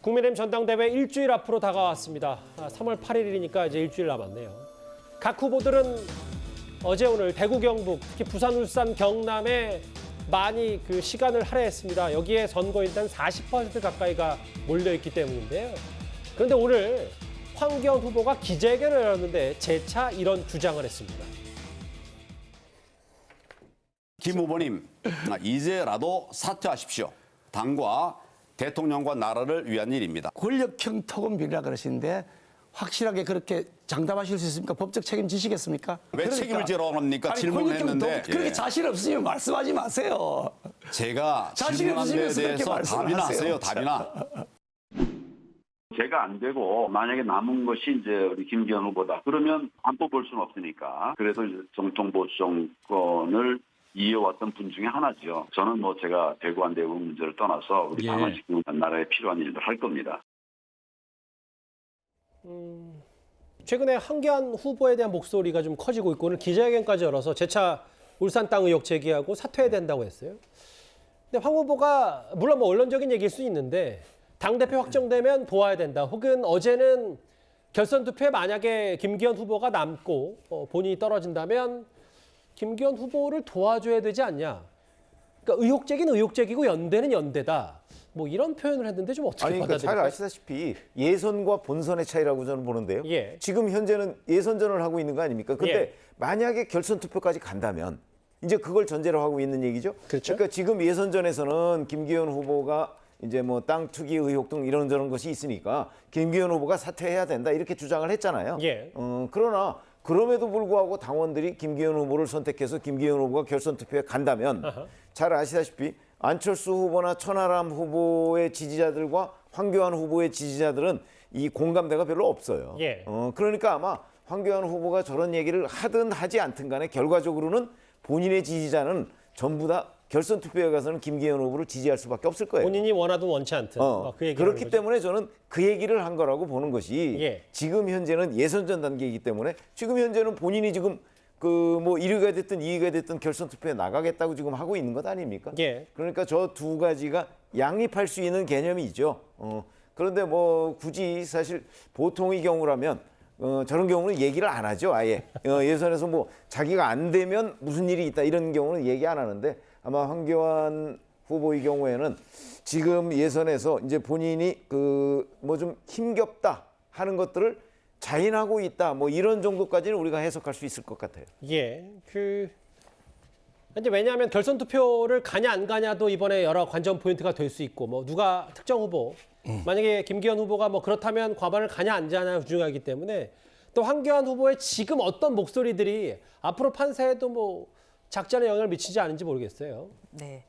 국민의힘 전당대회 일주일 앞으로 다가왔습니다. 3월 8일이니까 이제 일주일 남았네요. 각 후보들은 어제 오늘 대구, 경북, 특히 부산, 울산, 경남에 많이 그 시간을 할애했습니다. 여기에 선거인단 40% 가까이가 몰려있기 때문인데요. 그런데 오늘 황교안 후보가 기자회견을 열었는데 재차 이런 주장을 했습니다. 김 후보님, 이제라도 사퇴하십시오. 당과 대통령과 나라를 위한 일입니다. 권력형 토건 비리라 그러시는데 확실하게 그렇게 장담하실 수 있습니까? 법적 책임지시겠습니까? 왜 책임을 지러 합니까? 질문을 했는데. 그렇게 자신 없으면 말씀하지 마세요. 제가 자신 질문한 데에 없으면서 그렇게 대해서 답이나 말씀하세요. 하세요. 답이나. 제가 안 되고 만약에 남은 것이 이제 우리 김기현 후보다. 그러면 안 뽑을 수는 없으니까. 그래서 이제 정통보수 정권을 이어왔던 분 중에 하나죠. 저는 뭐 제가 되고 안 되고 문제를 떠나서 우리 당은 지금 나라에 필요한 일들 할 겁니다. 최근에 황교안 후보에 대한 목소리가 좀 커지고 있고 오늘 기자회견까지 열어서 재차 울산 땅 의혹 제기하고 사퇴해야 된다고 했어요. 근데 황 후보가 물론 뭐 원론적인 얘기일 수 있는데 당대표 확정되면 도와야 된다. 혹은 어제는 결선 투표에 만약에 김기현 후보가 남고 본인이 떨어진다면 김기현 후보를 도와줘야 되지 않냐. 그러니까 의혹 제기는 의혹 제기고 연대는 연대다. 뭐 이런 표현을 했는데 좀 어떻게 그러니까 잘 받아들일까요? 아시다시피 예선과 본선의 차이라고 저는 보는데요. 예. 지금 현재는 예선전을 하고 있는 거 아닙니까? 근데 예. 만약에 결선 투표까지 간다면 이제 그걸 전제로 하고 있는 얘기죠. 그렇죠. 그러니까 지금 예선전에서는 김기현 후보가 이제 뭐 땅 투기 의혹 등 이런저런 것이 있으니까 김기현 후보가 사퇴해야 된다 이렇게 주장을 했잖아요. 예. 그러나 그럼에도 불구하고 당원들이 김기현 후보를 선택해서 김기현 후보가 결선 투표에 간다면 잘 아시다시피 안철수 후보나 천하람 후보의 지지자들과 황교안 후보의 지지자들은 이 공감대가 별로 없어요. 예. 그러니까 아마 황교안 후보가 저런 얘기를 하든 하지 않든 간에 결과적으로는 본인의 지지자는 전부 다 결선 투표에 가서는 김기현 후보를 지지할 수밖에 없을 거예요. 본인이 원하든 원치 않든 그 얘기를 그렇기 하는 거죠. 때문에 저는 그 얘기를 한 거라고 보는 것이 예. 지금 현재는 예선전 단계이기 때문에 지금 현재는 본인이 지금 그 뭐 1위가 됐든 2위가 됐든 결선 투표에 나가겠다고 지금 하고 있는 것 아닙니까? 예. 그러니까 저 두 가지가 양립할 수 있는 개념이죠. 그런데 뭐 굳이 사실 보통의 경우라면 저런 경우는 얘기를 안 하죠. 아예 예선에서 뭐 자기가 안 되면 무슨 일이 있다 이런 경우는 얘기 안 하는데 아마 황교안 후보의 경우에는 지금 예선에서 이제 본인이 그 뭐 좀 힘겹다 하는 것들을 자인하고 있다 뭐 이런 정도까지는 우리가 해석할 수 있을 것 같아요. 예, 이제 왜냐하면 결선 투표를 가냐 안 가냐도 이번에 여러 관전 포인트가 될 수 있고 뭐 누가 특정 후보 만약에 김기현 후보가 뭐 그렇다면 과반을 가냐 안 가냐 중요하기 때문에 또 황교안 후보의 지금 어떤 목소리들이 앞으로 판세에도 뭐 작전에 영향을 미치지 않은지 모르겠어요. 네.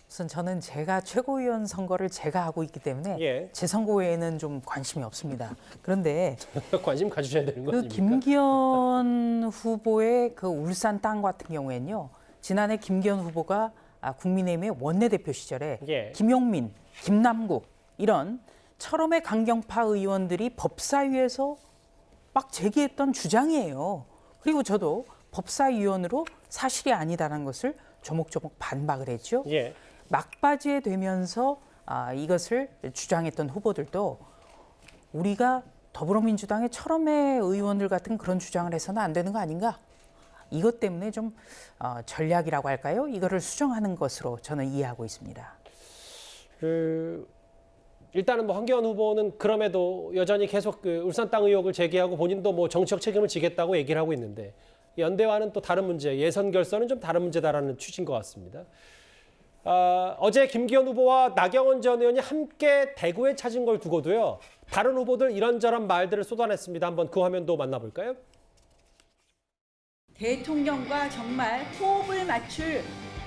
우선 저는 제가 최고위원 선거를 제가 하고 있기 때문에 예. 제 선거에는 좀 관심이 없습니다. 그런데 관심 가주셔야 되는 거 그 아닙니까? 김기현 후보의 그 울산 땅 같은 경우에는요. 지난해 김기현 후보가 국민의힘의 원내대표 시절에 예. 김용민, 김남국 이런 철험의 강경파 의원들이 법사위에서 막 제기했던 주장이에요. 그리고 저도 법사위원으로 사실이 아니다라는 것을 조목조목 반박을 했죠. 예. 막바지에 되면서 이것을 주장했던 후보들도 우리가 더불어민주당의 철험의 의원들 같은 그런 주장을 해서는 안 되는 거 아닌가? 이것 때문에 좀 전략이라고 할까요? 이거를 수정하는 것으로 저는 이해하고 있습니다. 일단은 뭐 황교안 후보는 그럼에도 여전히 계속 그 울산 땅 의혹을 제기하고 본인도 뭐 정치적 책임을 지겠다고 얘기를 하고 있는데 연대와는 또 다른 문제, 예선 결선은 좀 다른 문제다라는 취지인 것 같습니다. 어제 김기현 후보와 나경원 전 의원이 함께 대구에 찾은 걸 두고도요. 다른 후보들 이런저런 말들을 쏟아냈습니다. 한번 그 화면도 만나볼까요? 대통령과 정말 호흡을 맞출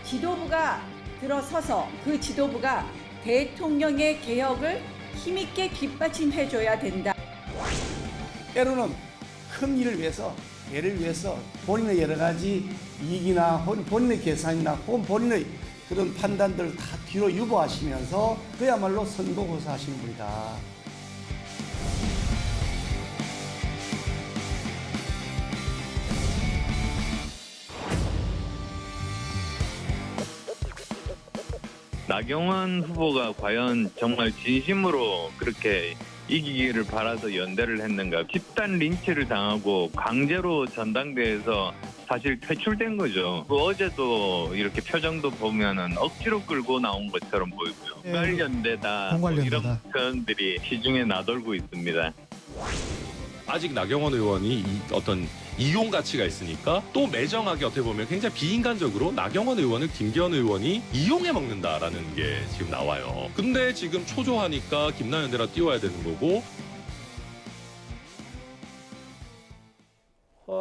지도부가 들어서서 그 지도부가 대통령의 개혁을 힘있게 뒷받침해줘야 된다. 때로는 큰 일을 위해서 예를 위해서 본인의 여러 가지 이익이나 본인의 계산이나 혹은 본인의 그런 판단들을 다 뒤로 유보하시면서 그야말로 선거고사하시는 분이다. 나경원 후보가 과연 정말 진심으로 그렇게 이기기를 바라서 연대를 했는가. 집단 린치를 당하고 강제로 전당대회에서 사실 퇴출된 거죠. 어제도 이렇게 표정도 보면은 억지로 끌고 나온 것처럼 보이고요. 공갈연대다 뭐 이런 표현들이 시중에 나돌고 있습니다. 아직 나경원 의원이 어떤 이용 가치가 있으니까 또 매정하게 어떻게 보면 굉장히 비인간적으로 나경원 의원을 김기현 의원이 이용해 먹는다라는 게 지금 나와요. 근데 지금 초조하니까 김나연대라 띄워야 되는 거고.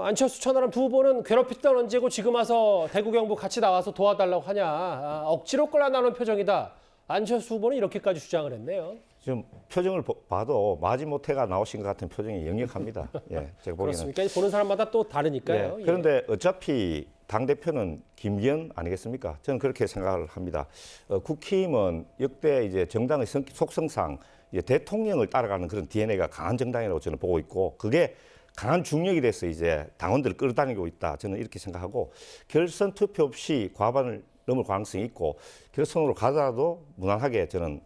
안철수 천하람 두 후보는 괴롭혔던 언제고 지금 와서 대구 경북 같이 나와서 도와달라고 하냐. 억지로 끌어나오는 표정이다. 안철수 후보는 이렇게까지 주장을 했네요. 지금 표정을 봐도 마지못해가 나오신 것 같은 표정이 역력합니다. 예, 제가 보기에는. 그렇습니까? 보는 사람마다 또 다르니까요. 예, 그런데 어차피 당대표는 김기현 아니겠습니까? 저는 그렇게 생각을 합니다. 국힘은 역대 이제 정당의 속성상 이제 대통령을 따라가는 그런 DNA가 강한 정당이라고 저는 보고 있고, 그게 강한 중력이 돼서 이제 당원들을 끌어다니고 있다. 저는 이렇게 생각하고, 결선 투표 없이 과반을 넘을 가능성이 있고 결선으로 가더라도 무난하게 저는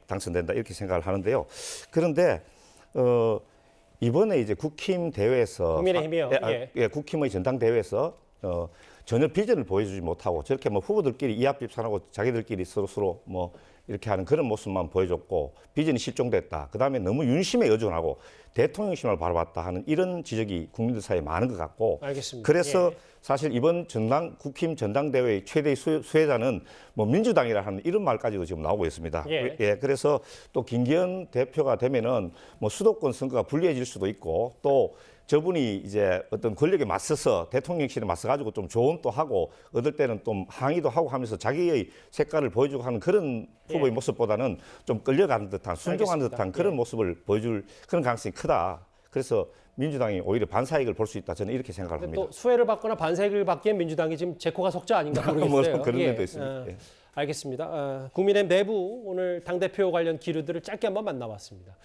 당선된다 이렇게 생각을 하는데요. 그런데 이번에 이제 국힘 대회에서 국민의힘이요. 국힘의 전당 대회에서 전혀 비전을 보여주지 못하고 저렇게 뭐 후보들끼리 이합집산하고 자기들끼리 서로 뭐 이렇게 하는 그런 모습만 보여줬고 비전이 실종됐다. 그다음에 너무 윤심에 의존하고 대통령심을 바라봤다 하는 이런 지적이 국민들 사이에 많은 것 같고, 알겠습니다. 그래서 사실 이번 국힘 전당대회의 최대 수혜자는 뭐 민주당이라 하는 이런 말까지도 지금 나오고 있습니다. 그래서 또 김기현 대표가 되면은 뭐 수도권 선거가 불리해질 수도 있고, 또 저분이 이제 어떤 권력에 맞서서 대통령실에 맞서가지고 좀 조언도 하고 얻을 때는 좀 항의도 하고 하면서 자기의 색깔을 보여주고 하는 그런 후보의 모습보다는 좀 끌려가는 듯한 순종하는 듯한 그런 모습을 보여줄 그런 가능성이 크다. 그래서 민주당이 오히려 반사이익을 볼 수 있다. 저는 이렇게 생각을 합니다. 또 수혜를 받거나 반사이익을 받기엔 민주당이 지금 제코가 속자 아닌가 모르겠어요. 뭐 그런 면도 있습니다. 알겠습니다. 국민의힘 내부 오늘 당대표 관련 기류들을 짧게 한번 만나봤습니다.